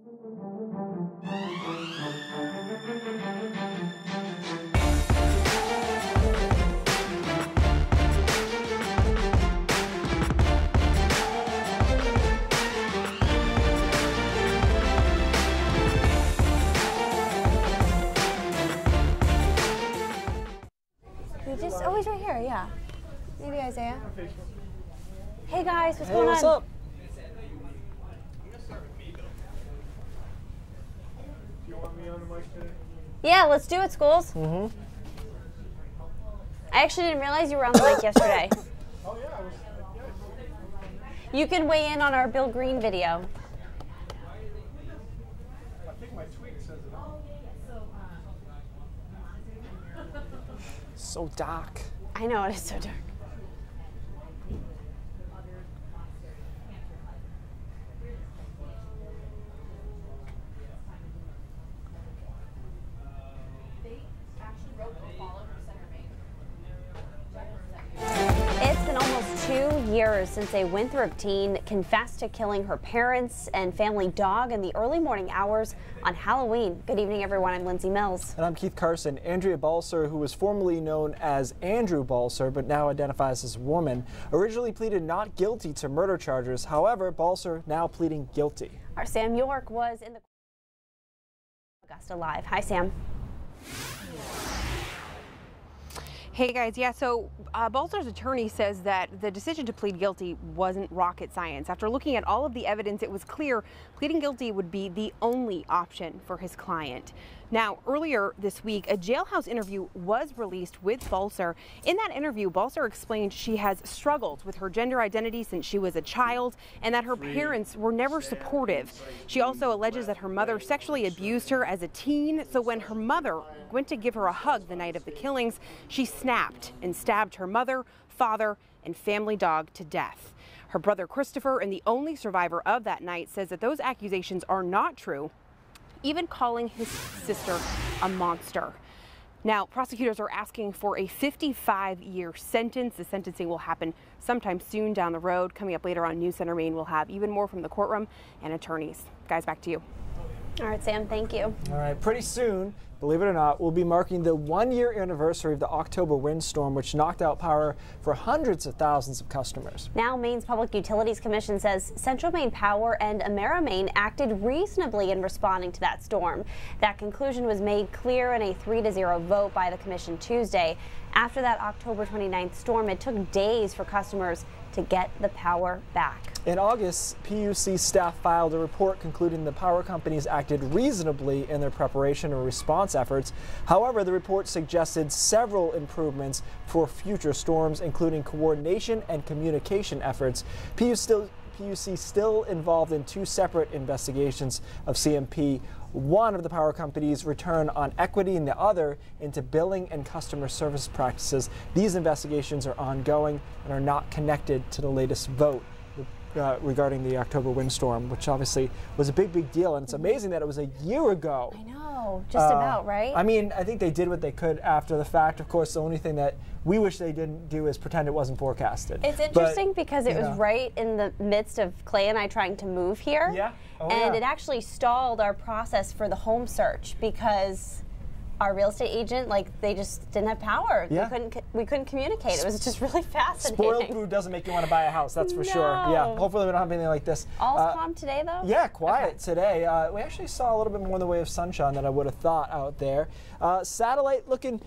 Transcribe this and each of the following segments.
Oh, he's right here, yeah. Maybe Isaiah. Hey guys, what's going on? What's up? Do you want me on the mic today? Yeah, let's do it, Schools. I I actually didn't realize you were on the mic yesterday. Oh yeah, I was. You can weigh in on our Bill Green video. I think my tweet says it all. So dark. I know, it is so dark. It's been almost 2 years since a Winthrop teen confessed to killing her parents and family dog in the early morning hours on Halloween. Good evening, everyone. I'm Lindsay Mills. And I'm Keith Carson. Andrea Balcer, who was formerly known as Andrew Balcer, but now identifies as a woman, originally pleaded not guilty to murder charges. However, Balcer now pleading guilty. Our Sam York was in the Augusta Live. Hi, Sam. Hey guys, yeah, so Balcer's attorney says that the decision to plead guilty wasn't rocket science. After looking at all of the evidence, it was clear pleading guilty would be the only option for his client. Now, earlier this week, a jailhouse interview was released with Balcer. In that interview, Balcer explained she has struggled with her gender identity since she was a child and that her parents were never supportive. She also alleges that her mother sexually abused her as a teen, so when her mother went to give her a hug the night of the killings, she snapped and stabbed her mother, father, and family dog to death. Her brother Christopher, and the only survivor of that night, says that those accusations are not true, even calling his sister a monster. Now, prosecutors are asking for a 55-year sentence. The sentencing will happen sometime soon down the road. Coming up later on News Center Maine, we'll have even more from the courtroom and attorneys. Guys, back to you. All right, Sam, thank you. All right, pretty soon, believe it or not, we'll be marking the 1-year anniversary of the October windstorm, which knocked out power for hundreds of thousands of customers. Now, Maine's Public Utilities Commission says Central Maine Power and AmeriMaine acted reasonably in responding to that storm. That conclusion was made clear in a 3-0 vote by the commission Tuesday. After that October 29th storm, it took days for customers to get the power back. In August, PUC staff filed a report concluding the power companies acted reasonably in their preparation and response efforts. However, the report suggested several improvements for future storms, including coordination and communication efforts. PUC still involved in 2 separate investigations of CMP. One of the power companies' return on equity and the other into billing and customer service practices. These investigations are ongoing and are not connected to the latest vote regarding the October windstorm, which obviously was a big deal. And it's amazing that it was a year ago. I know, just about, right? I mean, I think they did what they could after the fact. Of course, the only thing that we wish they didn't do is pretend it wasn't forecasted. It's interesting because it was right in the midst of Clay and I trying to move here. Yeah. Oh, and yeah. It actually stalled our process for the home search because our real estate agent, they just didn't have power. Yeah. We couldn't communicate. It was just really fascinating. Spoiled food doesn't make you want to buy a house, that's for sure. Yeah, hopefully we don't have anything like this. All's calm today, though? Yeah, quiet today. We actually saw a little bit more in the way of sunshine than I would have thought out there. Satellite looking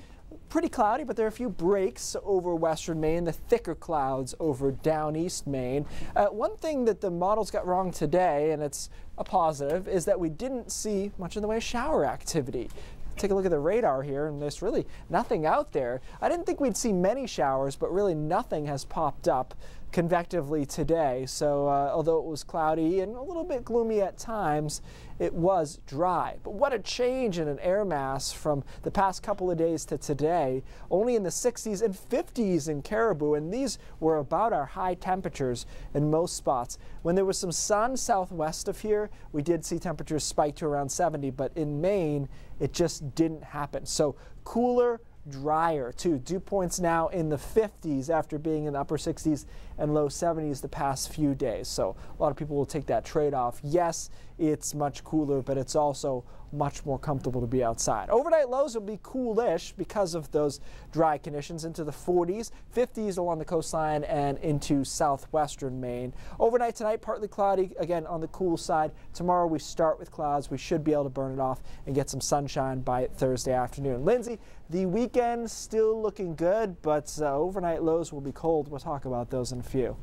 pretty cloudy, but there are a few breaks over western Maine, the thicker clouds over down east Maine. One thing that the models got wrong today, and it's a positive, is that we didn't see much in the way of shower activity. Take a look at the radar here, and there's really nothing out there. I didn't think we'd see many showers, but really nothing has popped up convectively today. So although it was cloudy and a little bit gloomy at times, it was dry. But what a change in an air mass from the past couple of days to today. Only in the 60s and 50s in Caribou, and these were about our high temperatures in most spots. When there was some sun southwest of here, we did see temperatures spike to around 70, but in Maine, it just didn't happen. So cooler, drier too. Dew points now in the 50s after being in the upper 60s and low 70s the past few days. So a lot of people will take that trade-off. Yes, it's much cooler, but it's also much more comfortable to be outside. Overnight lows will be coolish because of those dry conditions into the 40s, 50s along the coastline and into southwestern Maine. Overnight tonight, partly cloudy, again on the cool side. Tomorrow we start with clouds. We should be able to burn it off and get some sunshine by Thursday afternoon. Lindsay, the weekend still looking good, but overnight lows will be cold. We'll talk about those in a few.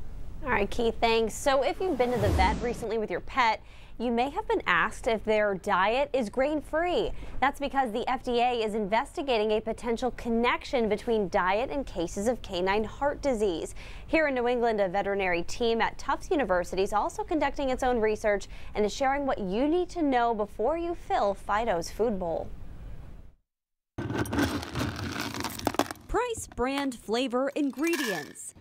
All right, Keith, thanks. So if you've been to the vet recently with your pet, you may have been asked if their diet is grain-free. That's because the FDA is investigating a potential connection between diet and cases of canine heart disease. Here in New England, a veterinary team at Tufts University is also conducting its own research and is sharing what you need to know before you fill Fido's food bowl. Price, brand, flavor, ingredients.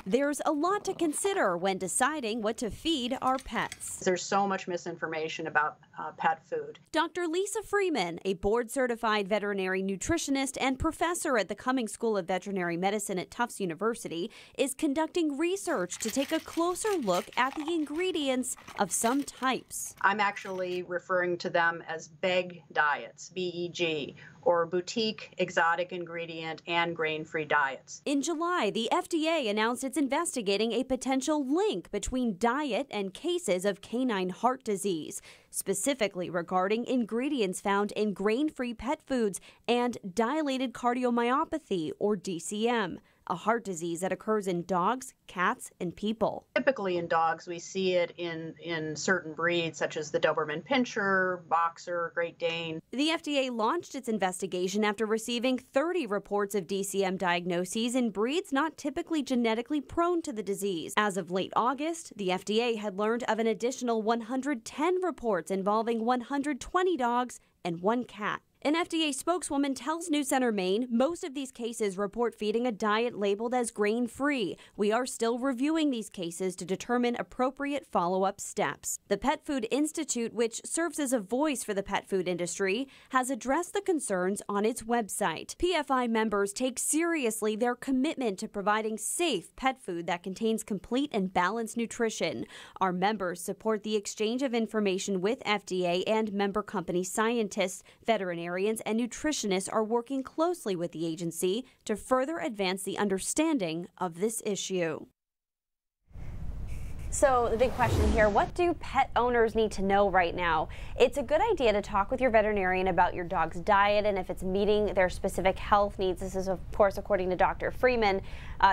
There's a lot to consider when deciding what to feed our pets. There's so much misinformation about pet food. Dr. Lisa Freeman, a board-certified veterinary nutritionist and professor at the Cummings School of Veterinary Medicine at Tufts University, is conducting research to take a closer look at the ingredients of some types. I'm actually referring to them as BEG diets, B-E-G, or boutique, exotic ingredient, and grain-free diets. In July, the FDA announced it's investigating a potential link between diet and cases of canine heart disease, specifically regarding ingredients found in grain-free pet foods and dilated cardiomyopathy, or DCM, a heart disease that occurs in dogs, cats, and people. Typically in dogs, we see it in certain breeds, such as the Doberman Pinscher, Boxer, Great Dane. The FDA launched its investigation after receiving 30 reports of DCM diagnoses in breeds not typically genetically prone to the disease. As of late August, the FDA had learned of an additional 110 reports involving 120 dogs and 1 cat. An FDA spokeswoman tells News Center Maine most of these cases report feeding a diet labeled as grain-free. We are still reviewing these cases to determine appropriate follow-up steps. The Pet Food Institute, which serves as a voice for the pet food industry, has addressed the concerns on its website. PFI members take seriously their commitment to providing safe pet food that contains complete and balanced nutrition. Our members support the exchange of information with FDA and member company scientists, veterinarians, and nutritionists are working closely with the agency to further advance the understanding of this issue. So the big question here, what do pet owners need to know right now? It's a good idea to talk with your veterinarian about your dog's diet and if it's meeting their specific health needs. This is, of course, according to Dr. Freeman.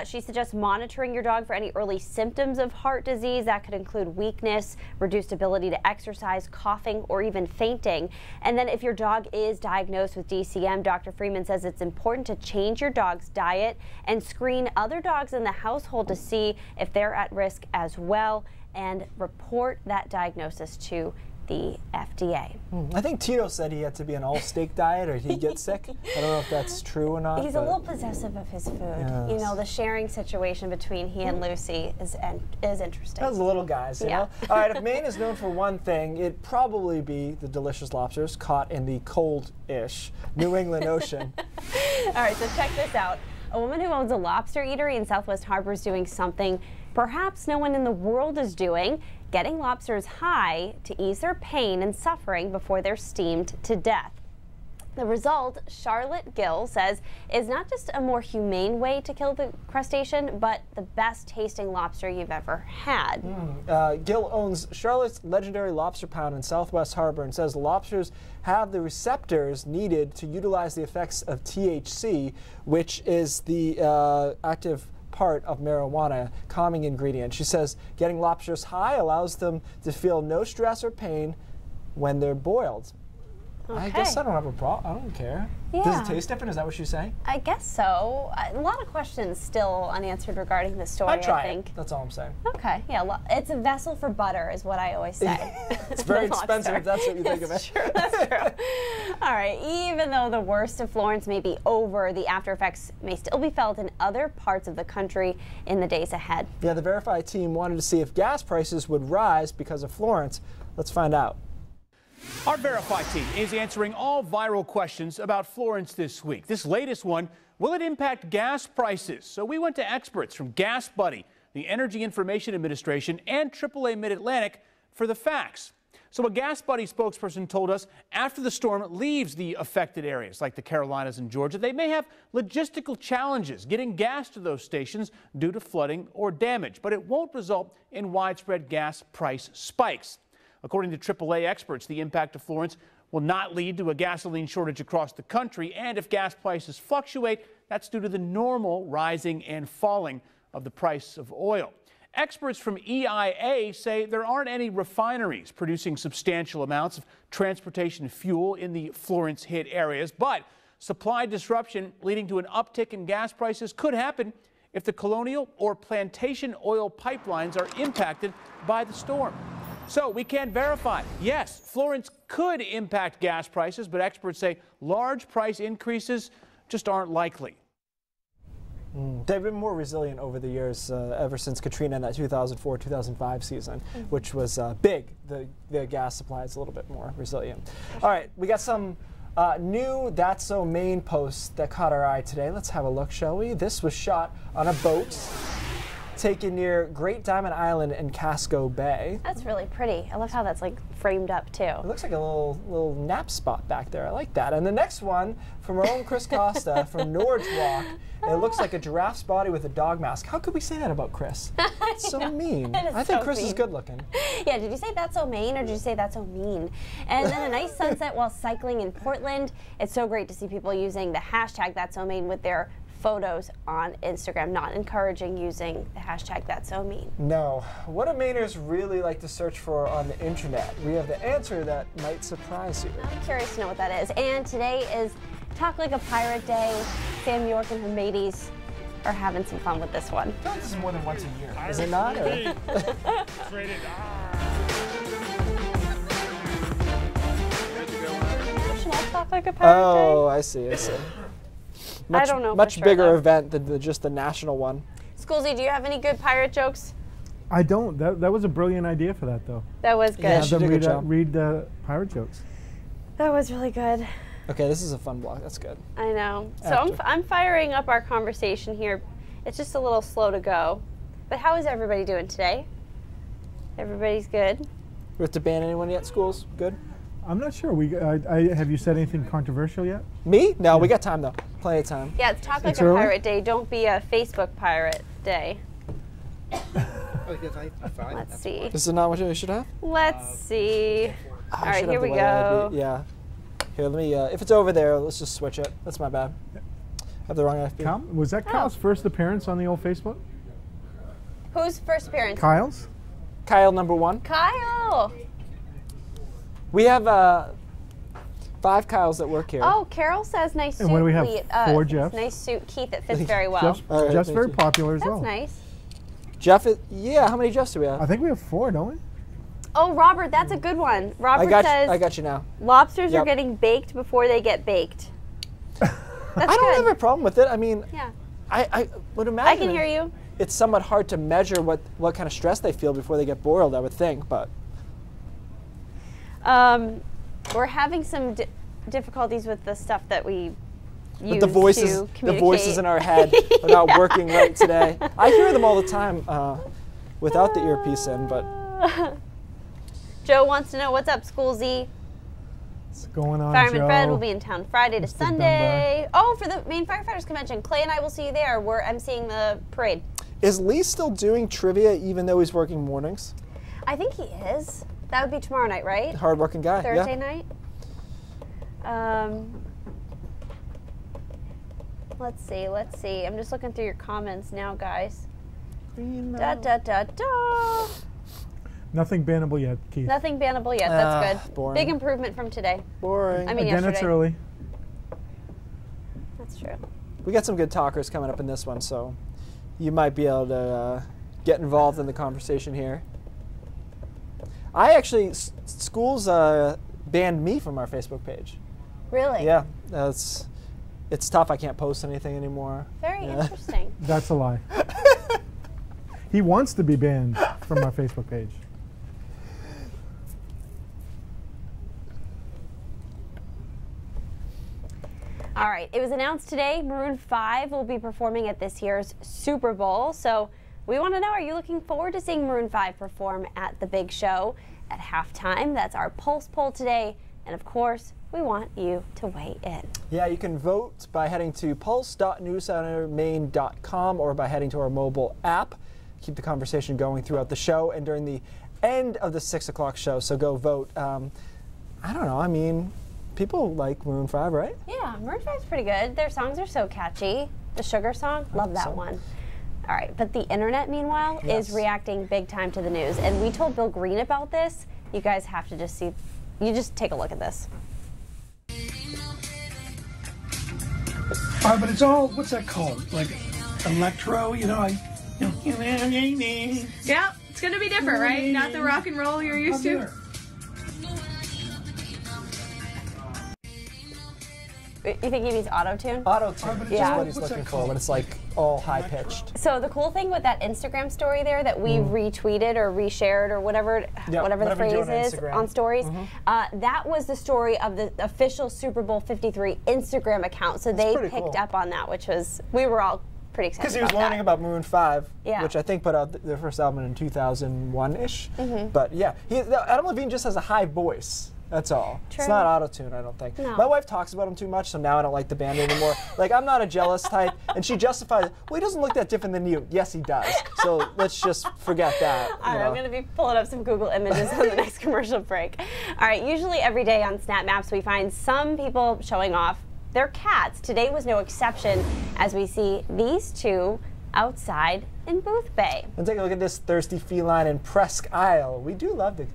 She suggests monitoring your dog for any early symptoms of heart disease. That could include weakness, reduced ability to exercise, coughing, or even fainting. And then if your dog is diagnosed with DCM, Dr. Freeman says it's important to change your dog's diet and screen other dogs in the household to see if they're at risk as well, and report that diagnosis to the FDA. I think Tito said he had to be an all-steak diet or he'd get sick. I don't know if that's true or not. He's a little possessive of his food. Yes. You know, the sharing situation between he and Lucy is interesting. Those little guys, you know? All right, if Maine is known for one thing, it'd probably be the delicious lobsters caught in the cold-ish New England Ocean. All right, so check this out. A woman who owns a lobster eatery in Southwest Harbor is doing something perhaps no one in the world is doing, getting lobsters high to ease their pain and suffering before they're steamed to death. The result, Charlotte Gill says, is not just a more humane way to kill the crustacean, but the best tasting lobster you've ever had. Gill owns Charlotte's legendary lobster pound in Southwest Harbor and says lobsters have the receptors needed to utilize the effects of THC, which is the active part of marijuana, calming ingredient. She says getting lobsters high allows them to feel no stress or pain when they're boiled. Okay. I guess I don't have a problem. I don't care. Yeah. Does it taste different? Is that what she's saying? I guess so. A lot of questions still unanswered regarding this story, I'd try I think. it. That's all I'm saying. Okay, yeah, it's a vessel for butter is what I always say. It's very expensive if that's what you think of it. True, that's true. All right, even though the worst of Florence may be over, the after effects may still be felt in other parts of the country in the days ahead. Yeah, the Verify team wanted to see if gas prices would rise because of Florence. Let's find out. Our Verify team is answering all viral questions about Florence this week. This latest one, will it impact gas prices? So we went to experts from Gas Buddy, the Energy Information Administration, and AAA Mid-Atlantic for the facts. So a Gas Buddy spokesperson told us after the storm leaves the affected areas like the Carolinas and Georgia, they may have logistical challenges getting gas to those stations due to flooding or damage, but it won't result in widespread gas price spikes. According to AAA experts, the impact of Florence will not lead to a gasoline shortage across the country, and if gas prices fluctuate, that's due to the normal rising and falling of the price of oil. Experts from EIA say there aren't any refineries producing substantial amounts of transportation fuel in the Florence-hit areas, but supply disruption leading to an uptick in gas prices could happen if the Colonial or Plantation oil pipelines are impacted by the storm. So we can verify, yes, Florence could impact gas prices, but experts say large price increases just aren't likely. They've been more resilient over the years, ever since Katrina in that 2004-2005 season, which was big. The gas supply is a little bit more resilient. All right, we got some new That's So Maine posts that caught our eye today. Let's have a look, shall we? This was shot on a boat taken near Great Diamond Island in Casco Bay. That's really pretty. I love how that's like framed up too. It looks like a little nap spot back there. I like that. And the next one from our own Chris Costa from Norwalk. It looks like a giraffe's body with a dog mask. How could we say that about Chris? It's so mean. I think Chris is good looking. Yeah, did you say that's so Maine or did you say that's so mean? And then a nice sunset while cycling in Portland. It's so great to see people using the hashtag That's So Maine with their photos on Instagram, not encouraging using the hashtag That's So Mean. No. What do Mainers really like to search for on the internet? We have the answer that might surprise you. I'm curious to know what that is. And today is Talk Like a Pirate Day. Sam York and her mateys are having some fun with this one. I feel like this is more than once a year. Is it not? It's rated R. Should I talk like a pirate Oh, day? I see. I don't know. Much for sure, bigger though. event than just the national one. Schoolsy, do you have any good pirate jokes? I don't. That was a brilliant idea for that, though. That was good. Yeah, Have she them did a good job. read pirate jokes. That was really good. Okay, this is a fun block. That's good. I know. So After. I'm firing up our conversation here. It's just a little slow to go. But how is everybody doing today? Everybody's good? We have to ban anyone yet, schools? Good? I'm not sure. Have you said anything controversial yet? Me? No, we got time though. Plenty of time. Yeah, it's Talk Like It's a early? Pirate Day. Don't be a Facebook pirate day. Let's see. This is not what you should have? Let's see. Oh, All I right, should here have we the way go. Yeah. Here, let me, if it's over there, let's just switch it. That's my bad. I have the wrong FB. Was that Kyle's first appearance on the old Facebook? Whose first appearance? Kyle's? Kyle, #1. Kyle. We have 5 Kyles that work here. Oh, Carol says nice suit. And what do we have? Keith. 4 Jeffs? Nice suit, Keith. It fits very well. Jeff's, All right, Jeff's thank very you. popular as That's well. nice. Jeff is, yeah, how many Jeffs do we have? I think we have 4, don't we? Oh, Robert, that's a good one. Robert says I got you now. lobsters are Yep. getting baked before they get baked. That's I don't good. have a problem with it. I mean, Yeah, I would imagine. I can hear you. It's somewhat hard to measure what kind of stress they feel before they get boiled, I would think, but. We're having some difficulties with the stuff that we use But the voices, to the communicate. voices in our head are not working right today. I hear them all the time without the earpiece in, but. Joe wants to know what's up, School Z. What's going on, Fireman Joe? Fred will be in town Friday to Mr. Sunday. Oh, for the Maine Firefighters Convention. Clay and I will see you there. We're emceeing the parade. Is Lee still doing trivia even though he's working mornings? I think he is. That would be tomorrow night, right? Hardworking guy. Thursday yeah. night. Let's see. I'm just looking through your comments now, guys. Da da da da. Nothing bannable yet, Keith. Nothing bannable yet. That's good. boring. Big improvement from today. Boring. I mean, Again, yesterday. it's early. That's true. We got some good talkers coming up in this one, so you might be able to get involved in the conversation here. I actually, schools banned me from our Facebook page. Really? Yeah, it's tough. I can't post anything anymore. Very Yeah. interesting. That's a lie. He wants to be banned from our Facebook page. All right, it was announced today Maroon 5 will be performing at this year's Super Bowl. So we want to know, are you looking forward to seeing Maroon 5 perform at the big show at halftime? That's our Pulse poll today. And of course, we want you to weigh in. Yeah, you can vote by heading to pulse.newscentermaine.com or by heading to our mobile app. Keep the conversation going throughout the show and during the end of the 6 o'clock show. So go vote. I don't know. I mean, people like Maroon 5, right? Yeah, Maroon 5 is pretty good. Their songs are so catchy. The Sugar song, love that one. All right, but the internet, meanwhile, is reacting big time to the news. And we told Bill Green about this. You guys have to just see. You just take a look at this. But it's all, what's that called? Like electro, Yeah, it's gonna be different, right? Not the rock and roll you're used to. You think he means auto-tune? Auto-tune is what he's looking for when it's like all high-pitched. So the cool thing with that Instagram story there that we retweeted or reshared or whatever the phrase is on stories, that was the story of the official Super Bowl 53 Instagram account. So they picked up on that, which was, we were all pretty excited because he was learning about Maroon 5, which I think put out their first album in 2001-ish. But yeah, Adam Levine just has a high voice. That's all. True. It's not auto-tune, I don't think. No. My wife talks about him too much, so now I don't like the band anymore. Like, I'm not a jealous type, and she justifies it. Well, he doesn't look that different than you. Yes, he does. So let's just forget that. All right, I'm going to be pulling up some Google images on the next commercial break. All right, usually every day on Snap Maps, we find some people showing off their cats. Today was no exception, as we see these two outside in Booth Bay. And take a look at this thirsty feline in Presque Isle. We do love the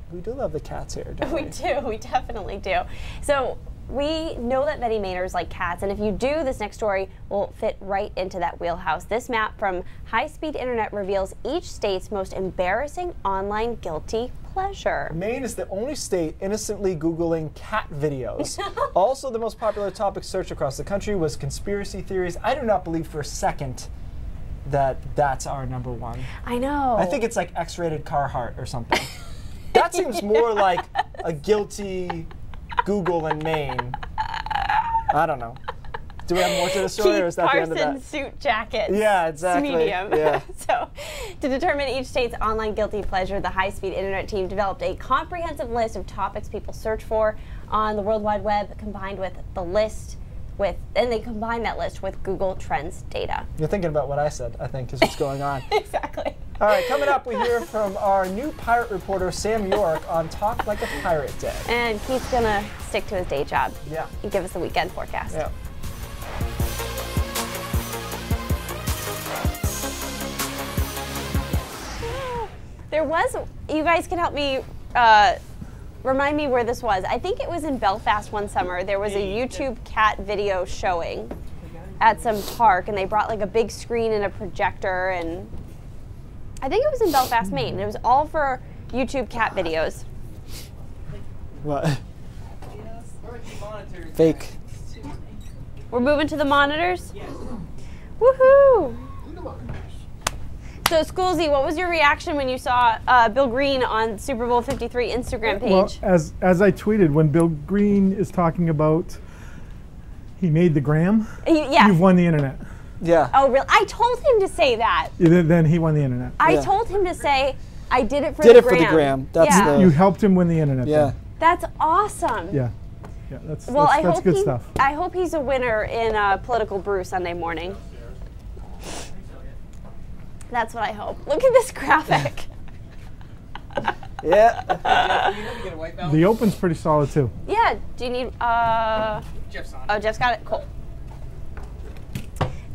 cats here, don't we? We do. We definitely do. So we know that many Mainers like cats, and if you do, this next story will fit right into that wheelhouse. This map from High Speed Internet reveals each state's most embarrassing online guilty pleasure. Maine is the only state innocently Googling cat videos. Also, the most popular topic searched across the country was conspiracy theories. I do not believe for a second that's our number one. I know. I think it's like X-rated Carhartt or something. That seems more like a guilty Google in Maine. I don't know. Do we have more to the story, or is that the end of that? Carson suit jackets. Yeah, exactly. Medium. Yeah. So, to determine each state's online guilty pleasure, the high-speed internet team developed a comprehensive list of topics people search for on the World Wide Web, combined with the list and they combine that list with Google Trends data. You're thinking about what I said, I think, is what's going on. Exactly. All right, coming up, we hear from our new pirate reporter, Sam York, on Talk Like a Pirate Day. And Keith's going to stick to his day job. Yeah. And give us the weekend forecast. Yeah. There was, you guys can help me remind me where this was. I think it was in Belfast one summer. There was a YouTube cat video showing at some park, and they brought like a big screen and a projector, and I think it was in Belfast, Maine. It was all for YouTube cat videos. What? Fake. We're moving to the monitors? Yes. Woohoo! So, Schoolsy, what was your reaction when you saw Bill Green on Super Bowl 53 Instagram page? Well, as I tweeted, when Bill Green is talking about he made the gram, you've won the internet. Yeah. Oh, really? I told him to say that. Then he won the internet. I told him to say, I did it for the gram. Did it for the gram. That's you helped him win the internet. Yeah. Then. That's awesome. Yeah. Yeah, that's hope good stuff. I hope he's a winner in Political Brew Sunday morning. That's what I hope. Look at this graphic. Yeah. The open's pretty solid too. Yeah. Do you need? Jeff's on. Oh, Jeff's got it. Cool.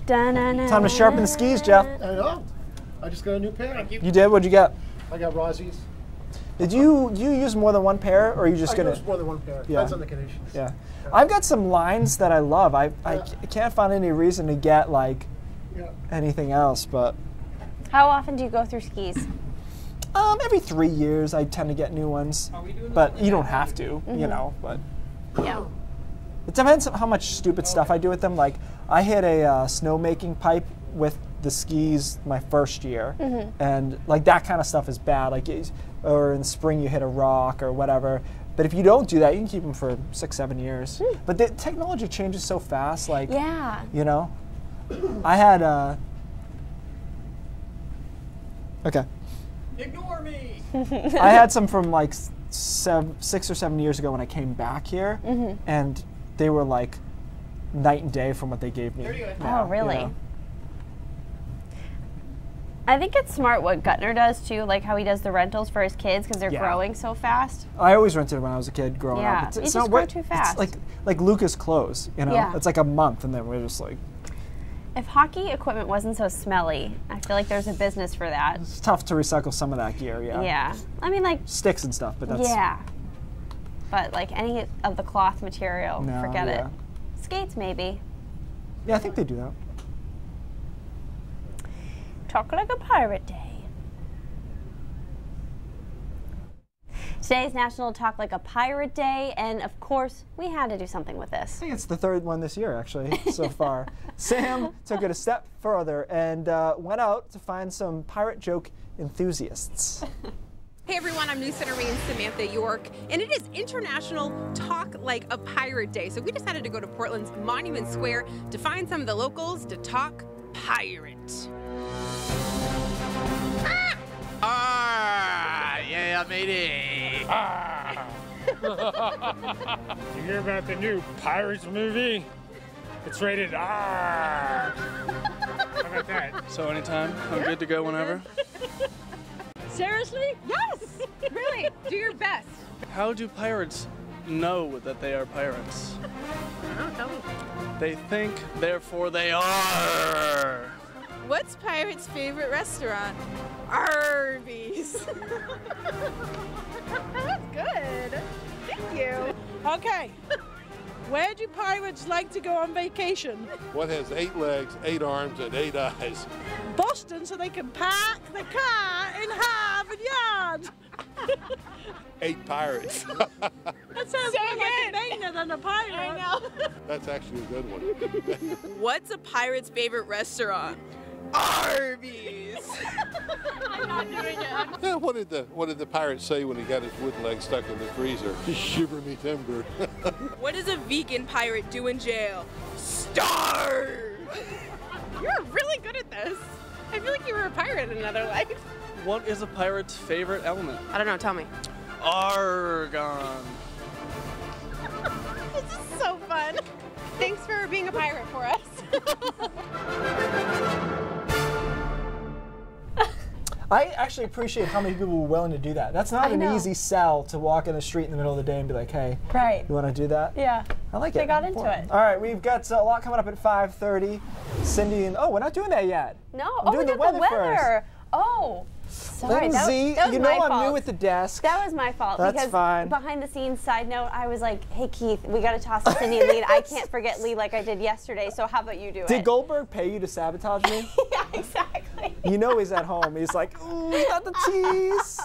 Time to sharpen the skis, Jeff. I know. I just got a new pair. You did? What'd you get? I got Rossies. Did you use more than one pair, or are you just gonna? I use more than one pair. Depends on the conditions. Yeah. I've got some lines that I love. I can't find any reason to get like anything else, but. How often do you go through skis? Every 3 years I tend to get new ones, but you don't have to, you know. But yeah, it depends on how much stupid stuff I do with them. Like I hit a snowmaking pipe with the skis my first year, and like that kind of stuff is bad. Like, or in the spring you hit a rock or whatever. But if you don't do that, you can keep them for 6, 7 years. But the technology changes so fast. Like, you know, I had okay. Ignore me. I had some from like 6 or 7 years ago when I came back here, and they were like night and day from what they gave me. Now, oh, really? You know? I think it's smart what Guttner does too, like how he does the rentals for his kids because they're growing so fast. I always rented when I was a kid growing up. It's just grow too fast. It's like Lucas clothes, you know? It's like a month, and then we're just like. If hockey equipment wasn't so smelly, I feel like there's a business for that. It's tough to recycle some of that gear, Yeah, I mean like sticks and stuff, but that's but like any of the cloth material, no, forget it. Skates maybe. Yeah, I think they do that. Talk like a pirate day. Today's National Talk Like a Pirate Day, and of course, we had to do something with this. I think it's the 3rd one this year, actually, so far. Sam took it a step further and went out to find some pirate joke enthusiasts. Hey everyone, I'm News Center Maine's Samantha York, and it is International Talk Like a Pirate Day. So we decided to go to Portland's Monument Square to find some of the locals to talk pirate. Yeah, matey. You hear about the new Pirates movie? It's rated R. How about that? So anytime, I'm good to go whenever. Seriously? Yes! Really, do your best. How do pirates know that they are pirates? Oh, tell me. They think, therefore they are. What's Pirate's favorite restaurant? Arby's. That's good. Thank you. Okay. Where do pirates like to go on vacation? What has 8 legs, 8 arms, and 8 eyes? Boston, so they can park the car in Harvard Yard. 8 pirates. That sounds more like a Mainer than a pirate. I know. That's actually a good one. What's a pirate's favorite restaurant? Arby's. I'm not doing it. Yeah, what did the pirate say when he got his wooden leg stuck in the freezer? Shiver me timber. What does a vegan pirate do in jail? Starve. You're really good at this. I feel like you were a pirate in another life. What is a pirate's favorite element? I don't know, tell me. Argon. This is so fun. Thanks for being a pirate for us. I actually appreciate how many people were willing to do that. That's not an easy sell to walk in the street in the middle of the day and be like, hey, you want to do that? Yeah. I like it. They got into it. All right, we've got a lot coming up at 5:30. Cindy and, we're not doing that yet. No, I'm doing we got the weather. First. Oh, sorry. Lindsay, that was you know my I'm fault. new at the desk. That was my fault. That's because fine. Behind the scenes, side note, I was like, hey, Keith, we got to toss to Cindy and Lee. I can't forget Lee like I did yesterday, so how about you do it? Did Goldberg pay you to sabotage me? Yeah, exactly. You know he's at home. He's like, ooh, he got the tease.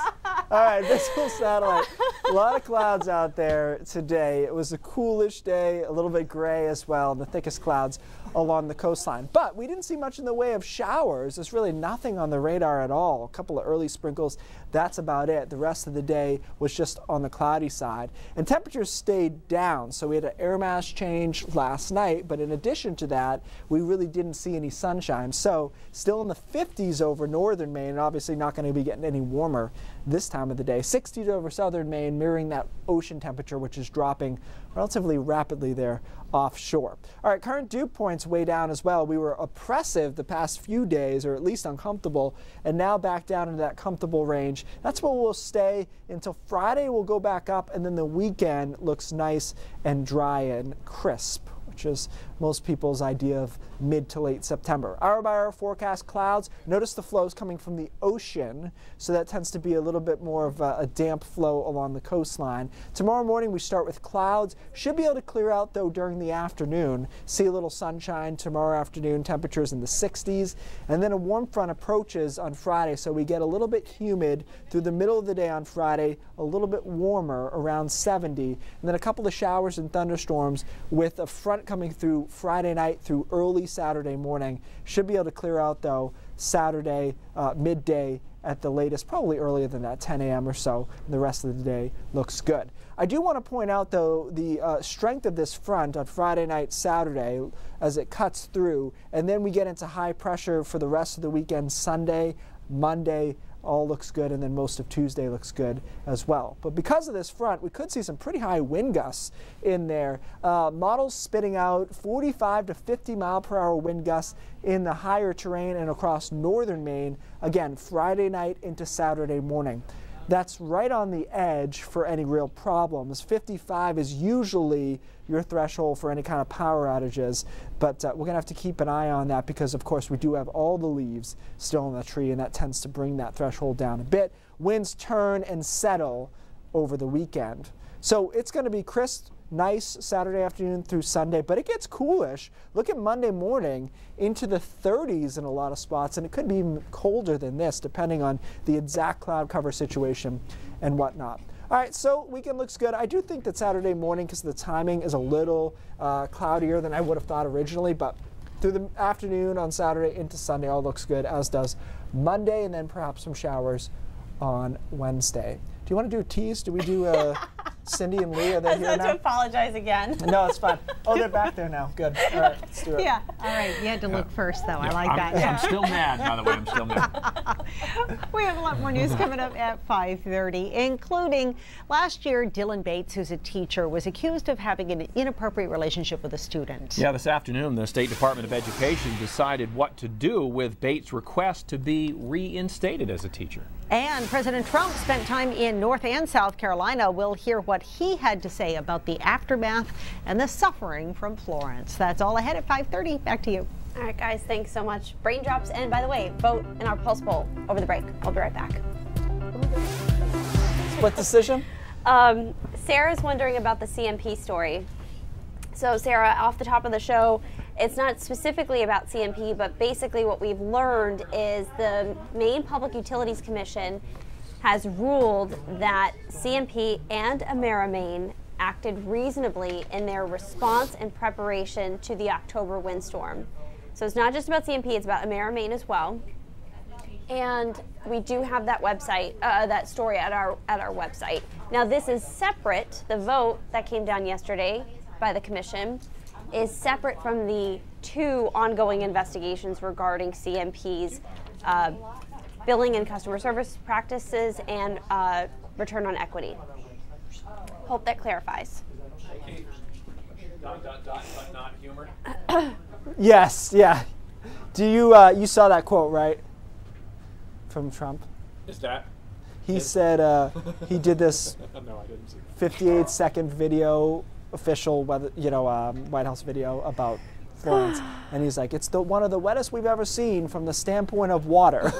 All right, Visible Satellite. A lot of clouds out there today. It was a coolish day, a little bit gray as well, and the thickest clouds along the coastline. But we didn't see much in the way of showers. There's really nothing on the radar at all. A couple of early sprinkles. That's about it. The rest of the day was just on the cloudy side. And temperatures stayed down. So we had an air mass change last night. But in addition to that, we really didn't see any sunshine. So still in the 50s over northern Maine, and obviously not going to be getting any warmer this time of the day. 60s over southern Maine, mirroring that ocean temperature, which is dropping relatively rapidly there offshore. All right, current dew points way down as well. We were oppressive the past few days, or at least uncomfortable, and now back down into that comfortable range. That's where we'll stay until Friday. We'll go back up, and then the weekend looks nice and dry and crisp, which is most people's idea of mid to late September. Hour by hour forecast clouds. Notice the flows coming from the ocean, so that tends to be a little bit more of a damp flow along the coastline. Tomorrow morning we start with clouds. Should be able to clear out though during the afternoon. See a little sunshine tomorrow afternoon, temperatures in the 60s. And then a warm front approaches on Friday, so we get a little bit humid through the middle of the day on Friday, a little bit warmer around 70. And then a couple of showers and thunderstorms with a front coming through Friday night through early Saturday morning. Should be able to clear out though Saturday midday at the latest, probably earlier than that, 10 a.m. or so, and the rest of the day looks good. I do want to point out, though, the strength of this front on Friday night, Saturday, as it cuts through, and then we get into high pressure for the rest of the weekend. Sunday, Monday, all looks good, and then most of Tuesday looks good as well. But because of this front, we could see some pretty high wind gusts in there. Models spitting out 45 to 50 mile per hour wind gusts in the higher terrain and across northern Maine, again, Friday night into Saturday morning. That's right on the edge for any real problems. 55 is usually your threshold for any kind of power outages, but we're going to have to keep an eye on that because, of course, we do have all the leaves still in the tree, and that tends to bring that threshold down a bit. Winds turn and settle over the weekend. So it's going to be crisp, nice Saturday afternoon through Sunday, but it gets coolish. Look at Monday morning into the 30s in a lot of spots, and it could be even colder than this depending on the exact cloud cover situation and whatnot. All right, so weekend looks good. I do think that Saturday morning, because the timing is a little cloudier than I would have thought originally, but through the afternoon on Saturday into Sunday, all looks good, as does Monday, and then perhaps some showers on Wednesday. Do you want to do a tease? Do we do Cindy and Lee? Are they here now? To apologize again. No, it's fine. Oh, they're back there now. Good. All right, let's do it. Yeah. All right. You had to look first, though. I like that. I'm still mad, by the way. I'm still mad. We have a lot more news coming up at 5:30, including last year, Dylan Bates, who's a teacher, was accused of having an inappropriate relationship with a student. Yeah, this afternoon, the State Department of Education decided what to do with Bates' request to be reinstated as a teacher. And President Trump spent time in North and South Carolina. We'll hear what he had to say about the aftermath and the suffering from Florence. That's all ahead at 5:30. Back to you. All right, guys, thanks so much. Brain drops, and by the way, vote in our Pulse poll over the break. I'll be right back. Split decision? Sarah's wondering about the CMP story. So, Sarah, off the top of the show, it's not specifically about CMP, but basically what we've learned is the Maine Public Utilities Commission has ruled that CMP and AmeriMaine acted reasonably in their response and preparation to the October windstorm. So it's not just about CMP, it's about AmeriMaine as well. And we do have that website, that story at our website. Now this is separate. The vote that came down yesterday by the commission is separate from the two ongoing investigations regarding CMP's billing and customer service practices and return on equity. Hope that clarifies. Not humor. Yes, yeah. Do you you saw that quote, right? From Trump? Is that? He said he did this No, I didn't see. 58-second video, official weather, White House video about Florence, and he's like, it's one of the wettest we've ever seen from the standpoint of water.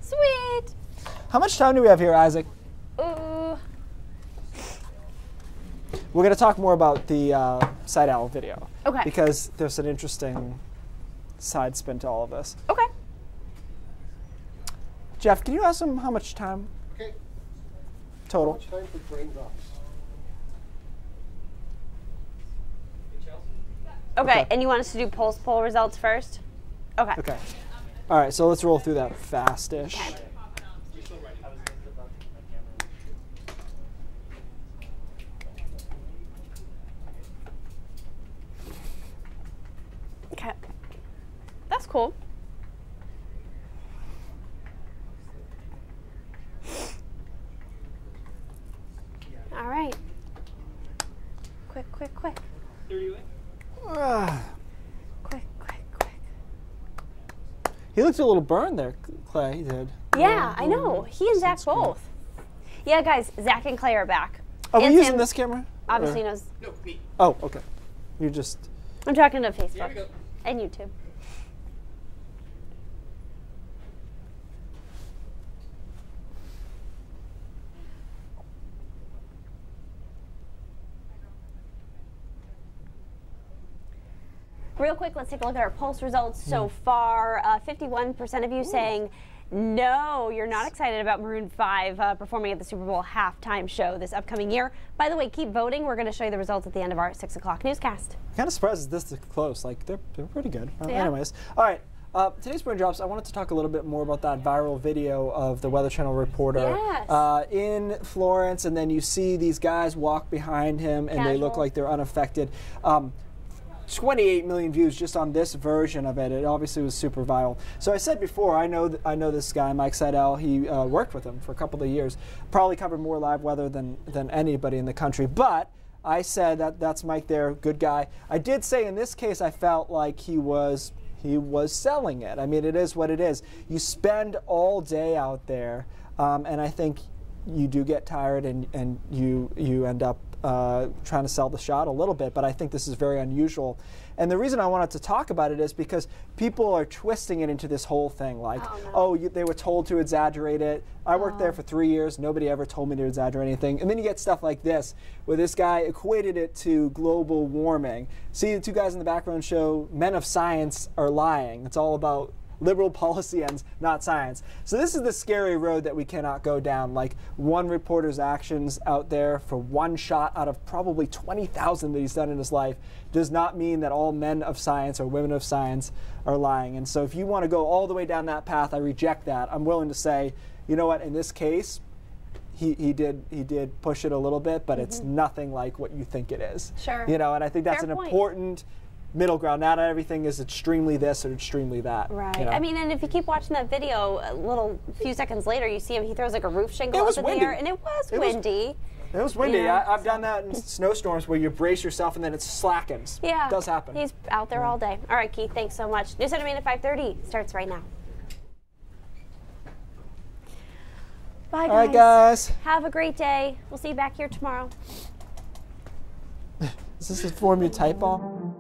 Sweet. How much time do we have here, Isaac? Ooh. We're going to talk more about the Side Owl video. Okay. Because there's an interesting side spin to all of this. Okay. Jeff, can you ask him how much time? Okay. Total. How much time for brain drops? Okay, and you want us to do Pulse poll results first? Okay. Okay. All right, so let's roll through that fast-ish. Okay. Okay. That's cool. All right. Quick. Quick. He looked a little burned there, Clay. He did. Yeah, I know. He and Zach both. Yeah, guys, Zach and Clay are back. Are we And using Sam this camera? Obviously Or- knows. No, me. Oh, okay. You're just... I'm talking to Facebook Here we go. and YouTube. Real quick, let's take a look at our Pulse results so far. 51% of you saying no, you're not excited about Maroon 5 performing at the Super Bowl halftime show this upcoming year. By the way, keep voting. We're going to show you the results at the end of our 6 o'clock newscast. I'm kind of surprised it's this close. Like, they're pretty good. Yeah. Anyways. All right. Today's Morning Drops, I wanted to talk a little bit more about that viral video of the Weather Channel reporter in Florence, and then you see these guys walk behind him, and they look like they're unaffected. 28 million views just on this version of it. It obviously was super viral. So I said before, I know this guy, Mike Seidel. He worked with him for a couple of years. Probably covered more live weather than anybody in the country. But I said that's Mike there, good guy. I did say in this case I felt like he was selling it. I mean, it is what it is. You spend all day out there, and I think you do get tired, and you end up trying to sell the shot a little bit, but I think this is very unusual. And the reason I wanted to talk about it is because people are twisting it into this whole thing, like, they were told to exaggerate it. I worked there for 3 years. Nobody ever told me to exaggerate anything. And then you get stuff like this, where this guy equated it to global warming. See, the two guys in the background show, men of science are lying. It's all about liberal policy ends, not science. So this is the scary road that we cannot go down. Like, one reporter's actions out there for one shot out of probably 20,000 that he's done in his life does not mean that all men of science or women of science are lying. And so if you want to go all the way down that path, I reject that. I'm willing to say, you know what, in this case, he did push it a little bit, but it's nothing like what you think it is. Sure. You know, and I think that's an important middle ground. Not everything is extremely this or extremely that. Right. You know? I mean, and if you keep watching that video, a few seconds later, you see him. He throws like a roof shingle up in the air, and it was windy. It was windy. Yeah. I've done that in snowstorms where you brace yourself and then it slackens. Yeah. It does happen. He's out there all day. All right, Keith, thanks so much. News Center Maine at 5:30 starts right now. Bye, guys. All right, guys. Have a great day. We'll see you back here tomorrow. Is this a form you type on?